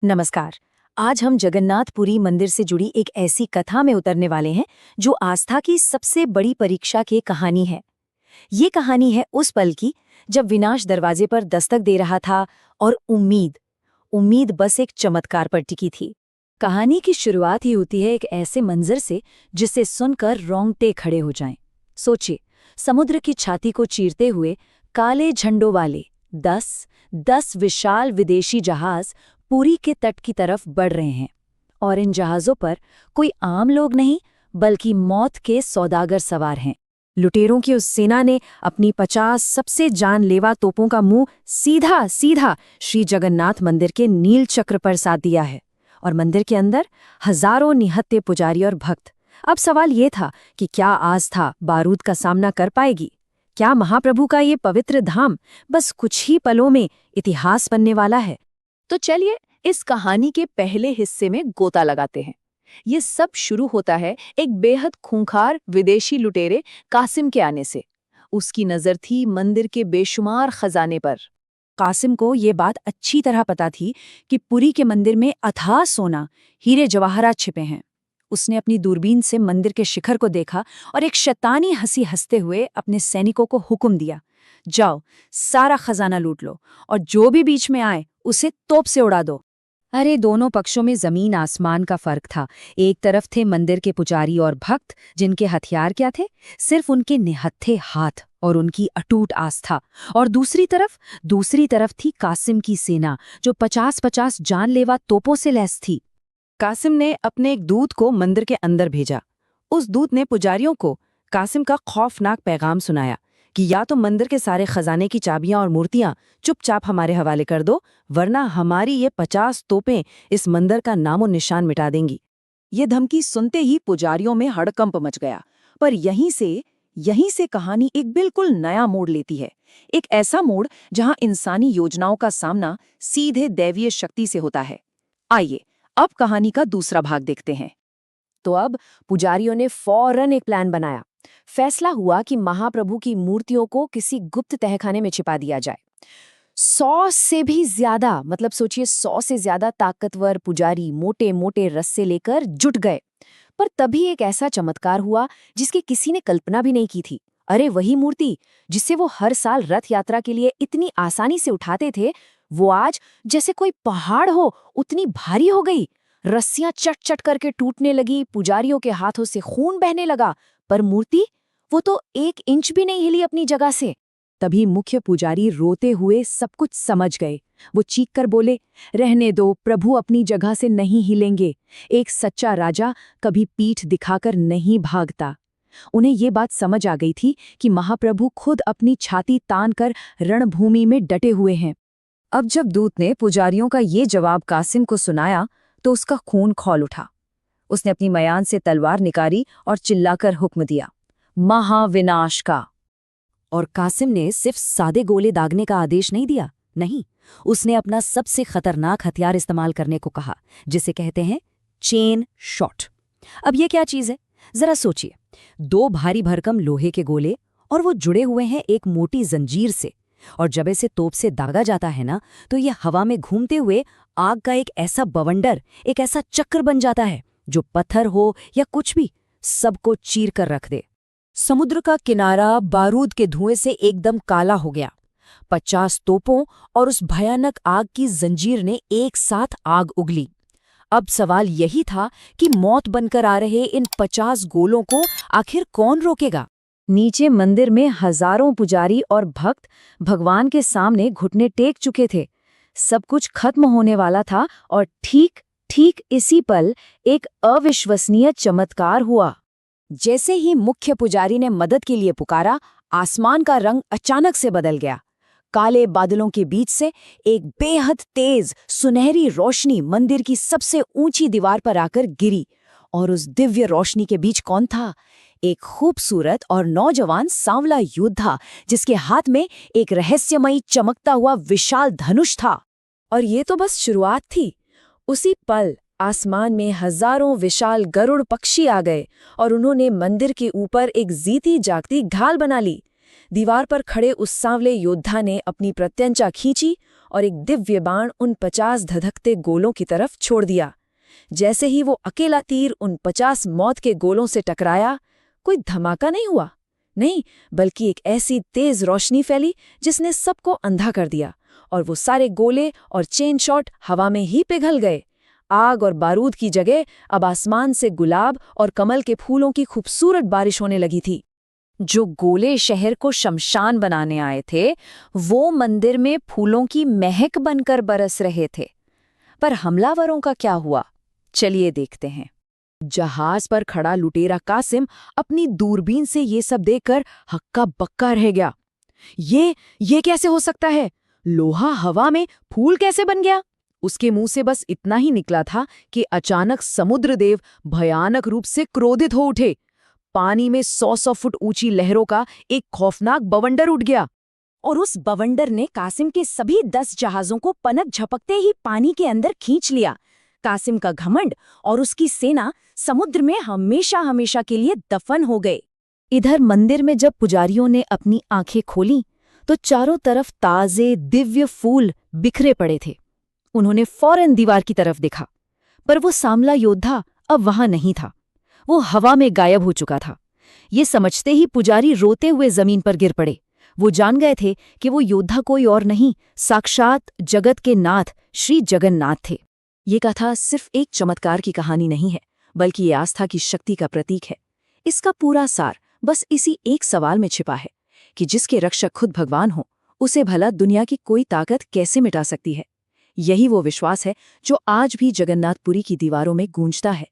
नमस्कार। आज हम जगन्नाथपुरी मंदिर से जुड़ी एक ऐसी कथा में उतरने वाले हैं जो आस्था की सबसे बड़ी परीक्षा की कहानी है। ये कहानी है उस पल की जब विनाश दरवाजे पर दस्तक दे रहा था और उम्मीद बस एक चमत्कार पर टिकी थी। कहानी की शुरुआत ही होती है एक ऐसे मंजर से जिसे सुनकर रोंगटे खड़े हो जाएं। सोचिए, समुद्र की छाती को चीरते हुए काले झंडों वाले 10 विशाल विदेशी जहाज पुरी के तट की तरफ बढ़ रहे हैं और इन जहाज़ों पर कोई आम लोग नहीं बल्कि मौत के सौदागर सवार हैं। लुटेरों की उस सेना ने अपनी 50 सबसे जानलेवा तोपों का मुंह सीधा सीधा श्री जगन्नाथ मंदिर के नील चक्र पर साध दिया है और मंदिर के अंदर हजारों निहत्थे पुजारी और भक्त। अब सवाल ये था कि क्या आस्था बारूद का सामना कर पाएगी? क्या महाप्रभु का ये पवित्र धाम बस कुछ ही पलों में इतिहास बनने वाला है? तो चलिए इस कहानी के पहले हिस्से में गोता लगाते हैं। ये सब शुरू होता है एक बेहद खूंखार विदेशी लुटेरे कासिम के आने से। उसकी नजर थी मंदिर के बेशुमार खजाने पर। कासिम को ये बात अच्छी तरह पता थी कि पुरी के मंदिर में अथाह सोना, हीरे जवाहरात छिपे हैं। उसने अपनी दूरबीन से मंदिर के शिखर को देखा और एक शैतानी हंसी हंसते हुए अपने सैनिकों को हुक्म दिया, जाओ सारा खजाना लूट लो और जो भी बीच में आए उसे तोप से उड़ा दो। अरे दोनों पक्षों में जमीन आसमान का फर्क था। एक तरफ थे मंदिर के पुजारी और भक्त जिनके हथियार क्या थे, सिर्फ उनके निहत्थे हाथ और उनकी अटूट आस्था, और दूसरी तरफ थी कासिम की सेना जो 50-50 जानलेवा तोपों से लैस थी। कासिम ने अपने एक दूत को मंदिर के अंदर भेजा। उस दूत ने पुजारियों को कासिम का खौफनाक पैगाम सुनाया कि या तो मंदिर के सारे खजाने की चाबियां और मूर्तियां चुपचाप हमारे हवाले कर दो, वरना हमारी ये 50 तोपें इस मंदिर का नामो निशान मिटा देंगी। ये धमकी सुनते ही पुजारियों में हड़कंप मच गया। पर यहीं से कहानी एक बिल्कुल नया मोड़ लेती है। एक ऐसा मोड़ जहां इंसानी योजनाओं का सामना सीधे दैवीय शक्ति से होता है। आइए अब कहानी का दूसरा भाग देखते हैं। तो अब पुजारियों ने फौरन एक प्लान बनाया। फैसला हुआ कि महाप्रभु की मूर्तियों को किसी गुप्त तहखाने में छिपा दिया जाए। 100 से भी ज्यादा, मतलब सोचिए 100 से ज्यादा ताकतवर पुजारी मोटे मोटे रस्से लेकर जुट गए। पर तभी एक ऐसा चमत्कार हुआ जिसकी किसी ने कल्पना भी नहीं की थी। अरे वही मूर्ति जिसे वो हर साल रथ यात्रा के लिए इतनी आसानी से उठाते थे, वो आज जैसे कोई पहाड़ हो उतनी भारी हो गई। रस्सियां चट चट करके टूटने लगी, पुजारियों के हाथों से खून बहने लगा, पर मूर्ति वो तो 1 इंच भी नहीं हिली अपनी जगह से। तभी मुख्य पुजारी रोते हुए सब कुछ समझ गए। वो चीख कर बोले, रहने दो, प्रभु अपनी जगह से नहीं हिलेंगे। एक सच्चा राजा कभी पीठ दिखाकर नहीं भागता। उन्हें ये बात समझ आ गई थी कि महाप्रभु खुद अपनी छाती तान कर रणभूमि में डटे हुए हैं। अब जब दूत ने पुजारियों का ये जवाब कासिम को सुनाया तो उसका खून खौल उठा। उसने अपनी मयान से तलवार निकाली और चिल्लाकर हुक्म दिया, महाविनाश का। और कासिम ने सिर्फ सादे गोले दागने का आदेश नहीं दिया, नहीं, उसने अपना सबसे खतरनाक हथियार इस्तेमाल करने को कहा, जिसे कहते हैं चेन शॉट। अब ये क्या चीज है, जरा सोचिए। 2 भारी भरकम लोहे के गोले और वो जुड़े हुए हैं एक मोटी जंजीर से, और जब इसे तोप से दागा जाता है ना, तो ये हवा में घूमते हुए आग का एक ऐसा बवंडर, एक ऐसा चक्र बन जाता है जो पत्थर हो या कुछ भी सबको चीर कर रख दे। समुद्र का किनारा बारूद के धुएं से एकदम काला हो गया। 50 तोपों और उस भयानक आग की जंजीर ने एक साथ आग उगली। अब सवाल यही था कि मौत बनकर आ रहे इन 50 गोलों को आखिर कौन रोकेगा? नीचे मंदिर में हजारों पुजारी और भक्त भगवान के सामने घुटने टेक चुके थे। सब कुछ खत्म होने वाला था और ठीक इसी पल एक अविश्वसनीय चमत्कार हुआ। जैसे ही मुख्य पुजारी ने मदद के लिए पुकारा, आसमान का रंग अचानक से बदल गया। काले बादलों के बीच से एक बेहद तेज सुनहरी रोशनी मंदिर की सबसे ऊंची दीवार पर आकर गिरी, और उस दिव्य रोशनी के बीच कौन था? एक खूबसूरत और नौजवान सांवला योद्धा जिसके हाथ में एक रहस्यमयी चमकता हुआ विशाल धनुष था। और ये तो बस शुरुआत थी। उसी पल आसमान में हजारों विशाल गरुड़ पक्षी आ गए और उन्होंने मंदिर के ऊपर एक जीती जागती ढाल बना ली। दीवार पर खड़े उस सांवले योद्धा ने अपनी प्रत्यंचा खींची और एक दिव्य बाण उन 50 धधकते गोलों की तरफ छोड़ दिया। जैसे ही वो अकेला तीर उन 50 मौत के गोलों से टकराया, कोई धमाका नहीं हुआ, नहीं, बल्कि एक ऐसी तेज रोशनी फैली जिसने सबको अंधा कर दिया, और वो सारे गोले और चेन शॉट हवा में ही पिघल गए। आग और बारूद की जगह अब आसमान से गुलाब और कमल के फूलों की खूबसूरत बारिश होने लगी थी। जो गोले शहर को शमशान बनाने आए थे, वो मंदिर में फूलों की महक बनकर बरस रहे थे। पर हमलावरों का क्या हुआ? चलिए देखते हैं। जहाज पर खड़ा लुटेरा कासिम अपनी दूरबीन से ये सब देखकर हक्का बक्का रह गया। ये कैसे हो सकता है? लोहा हवा में फूल कैसे बन गया? उसके मुंह से बस इतना ही निकला था कि अचानक समुद्रदेव भयानक रूप से क्रोधित हो उठे। पानी में 100 फुट ऊंची लहरों का एक खौफनाक बवंडर उठ गया, और उस बवंडर ने कासिम के सभी 10 जहाजों को पनक झपकते ही पानी के अंदर खींच लिया। कासिम का घमंड और उसकी सेना समुद्र में हमेशा हमेशा के लिए दफन हो गए। इधर मंदिर में जब पुजारियों ने अपनी आंखें खोलीं, तो चारों तरफ ताजे दिव्य फूल बिखरे पड़े थे। उन्होंने फौरन दीवार की तरफ देखा, पर वो सांवला योद्धा अब वहां नहीं था। वो हवा में गायब हो चुका था। ये समझते ही पुजारी रोते हुए जमीन पर गिर पड़े। वो जान गए थे कि वो योद्धा कोई और नहीं, साक्षात जगत के नाथ श्री जगन्नाथ थे। ये कथा सिर्फ एक चमत्कार की कहानी नहीं है, बल्कि ये आस्था की शक्ति का प्रतीक है। इसका पूरा सार बस इसी एक सवाल में छिपा है कि जिसके रक्षक खुद भगवान हो, उसे भला दुनिया की कोई ताकत कैसे मिटा सकती है। यही वो विश्वास है जो आज भी जगन्नाथपुरी की दीवारों में गूंजता है।